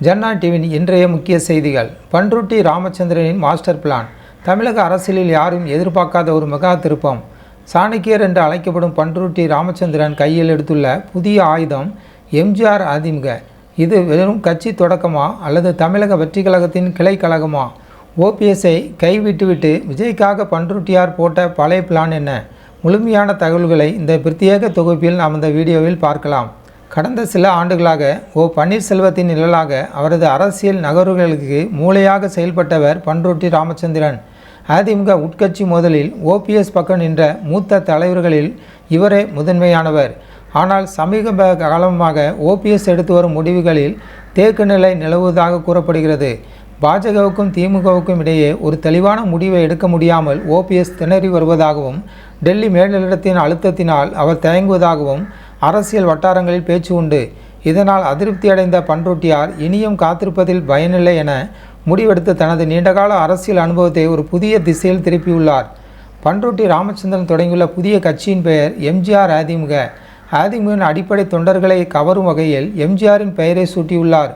ஜன்னா டிவியின் இன்றைய முக்கிய செய்திகள். பண்ருட்டி ராமச்சந்திரனின் மாஸ்டர் பிளான். தமிழக அரசியலில் யாரும் எதிர்பார்க்காத ஒரு மெகா திருப்பம். சாணக்கியர் என்று அழைக்கப்படும் பண்ருட்டி ராமச்சந்திரன் கையில் எடுத்துள்ள புதிய ஆயுதம் எம்ஜிஆர் அதிமுக. இது வெறும் கட்சி தொடக்கமா அல்லது தமிழக வெற்றி கழகத்தின் கிளை கழகமா? ஓபிஎஸ்ஐ கைவிட்டுவிட்டு விஜய்க்காக பண்ருட்டியார் போட்ட பழைய பிளான் என்ன? முழுமையான தகவல்களை இந்த பிரத்யேக தொகுப்பில் நாம் இந்த வீடியோவில் பார்க்கலாம். கடந்த சில ஆண்டுகளாக பன்னீர்செல்வத்தின் நிழலாக அவரது அரசியல் நகர்வுகளுக்கு மூளையாக செயல்பட்டவர் பண்ருட்டி ராமச்சந்திரன். அதிமுக உட்கட்சி மோதலில் ஓபிஎஸ் பக்கம் நின்ற மூத்த தலைவர்களில் இவரே முதன்மையானவர். ஆனால் சமீப காலமாக ஓபிஎஸ் எடுத்து வரும் முடிவுகளில் தேக்க நிலை நிலவுவதாக கூறப்படுகிறது. பாஜகவுக்கும் திமுகவுக்கும் இடையே ஒரு தெளிவான முடிவை எடுக்க முடியாமல் ஓபிஎஸ் திணறி வருவதாகவும், டெல்லி மேலிடத்தின் அழுத்தத்தினால் அவர் தயங்குவதாகவும் அரசியல் வட்டாரங்களில் பேச்சு உண்டு. இதனால் அதிருப்தி அடைந்த பண்ருட்டியார் இனியும் காத்திருப்பதில் பயனில்லை என முடிவெடுத்து தனது நீண்டகால அரசியல் அனுபவத்தை ஒரு புதிய திசையில் திருப்பியுள்ளார். பண்ருட்டி ராமச்சந்திரன் தொடங்கியுள்ள புதிய கட்சியின் பெயர் எம்ஜிஆர் அதிமுக. அதிமுகவின் அடிப்படை தொண்டர்களை கவரும் வகையில் எம்ஜிஆரின் பெயரை சூட்டியுள்ளார்.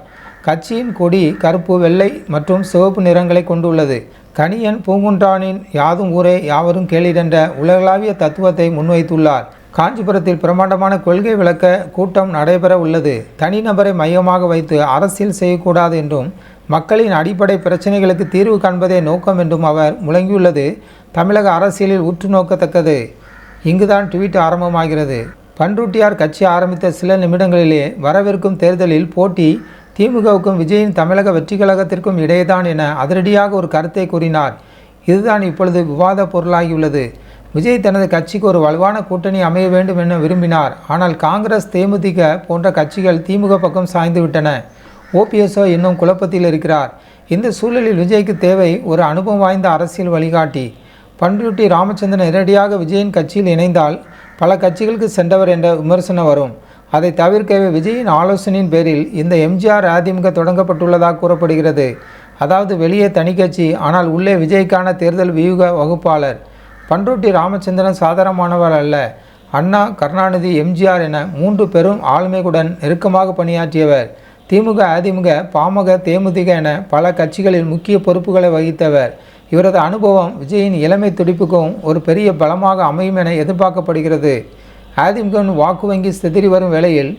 கட்சியின் கொடி கருப்பு, வெள்ளை மற்றும் சிவப்பு நிறங்களை கொண்டுள்ளது. கணியன் பூங்குன்றானின் யாதும் ஊரே யாவரும் கேளீர் என்ற உலகளாவிய தத்துவத்தை முன்வைத்துள்ளார். காஞ்சிபுரத்தில் பிரம்மாண்டமான கொள்கை விளக்க கூட்டம் நடைபெற உள்ளது. தனிநபரை மையமாக வைத்து அரசியல் செய்யக்கூடாது என்றும், மக்களின் அடிப்படை பிரச்சனைகளுக்கு தீர்வு காண்பதே நோக்கம் என்றும் அவர் முழங்கியுள்ளது தமிழக அரசியலில் உற்று நோக்கத்தக்கது. இங்குதான் ட்வீட் ஆரம்பமாகிறது. பண்ருட்டியார் கட்சி ஆரம்பித்த சில நிமிடங்களிலே வரவிருக்கும் தேர்தலில் போட்டி திமுகவுக்கும் விஜயின் தமிழக வெற்றி கழகத்திற்கும் இடையேதான் என அதிரடியாக ஒரு கருத்தை கூறினார். இதுதான் இப்பொழுது விவாத பொருளாகியுள்ளது. விஜய் தனது கட்சிக்கு ஒரு வலுவான கூட்டணி அமைய வேண்டும் என விரும்பினார். ஆனால் காங்கிரஸ், தேமுதிக போன்ற கட்சிகள் திமுக பக்கம் சாய்ந்து விட்டன. ஓபிஎஸ்ஓ இன்னும் குழப்பத்தில் இருக்கிறார். இந்த சூழலில் விஜய்க்கு தேவை ஒரு அனுபவம் வாய்ந்த அரசியல் வழிகாட்டி. பண்ருட்டி ராமச்சந்திரன் நேரடியாக விஜயின் கட்சியில் இணைந்தால் பல கட்சிகளுக்கு சென்றவர் என்ற விமர்சனம் வரும். அதை தவிர்க்கவே விஜயின் ஆலோசனையின் பேரில் இந்த எம்ஜிஆர் அதிமுக தொடங்கப்பட்டுள்ளதாக கூறப்படுகிறது. அதாவது வெளியே தனி கட்சி, ஆனால் உள்ளே விஜய்க்கான தேர்தல் வியூக வகுப்பாளர். பண்ருட்டி ராமச்சந்திரன் சாதாரணமானவர் அல்ல. அண்ணா, கருணாநிதி, எம்ஜிஆர் என 3 பெரும் ஆளுமைகளுடன் நெருக்கமாக பணியாற்றியவர். திமுக, அதிமுக, பாமக, தேமுதிக என பல கட்சிகளில் முக்கிய பொறுப்புகளை வகித்தவர். இவரது அனுபவம் விஜயின் இளமை துடிப்புக்கும் ஒரு பெரிய பலமாக அமையும் என எதிர்பார்க்கப்படுகிறது. அதிமுகவின் வாக்கு வங்கி சிதறி வரும் வேளையில்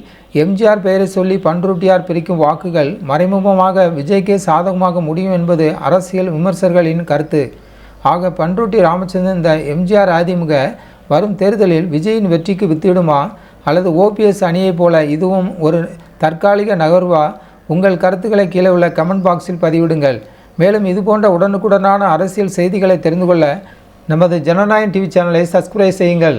எம்ஜிஆர் பெயரை சொல்லி பண்ருட்டியார் பிரிக்கும் வாக்குகள் மறைமுகமாக விஜய்க்கே சாதகமாக முடியும் என்பது அரசியல் விமர்சகர்களின் கருத்து. ஆக பண்ருட்டி ராமச்சந்திரன் இந்த எம்ஜிஆர் அதிமுக வரும் தேர்தலில் விஜயின் வெற்றிக்கு வித்திடுமா அல்லது ஓபிஎஸ் அணியைப் போல இதுவும் ஒரு தற்காலிக நகர்வா? உங்கள் கருத்துக்களை கீழே உள்ள கமெண்ட் பாக்ஸில் பதிவிடுங்கள். மேலும் இதுபோன்ற உடனுக்குடனான அரசியல் செய்திகளை தெரிந்து கொள்ள நமது ஜனநாயகம் டிவி சேனலை சப்ஸ்கிரைப் செய்யுங்கள்.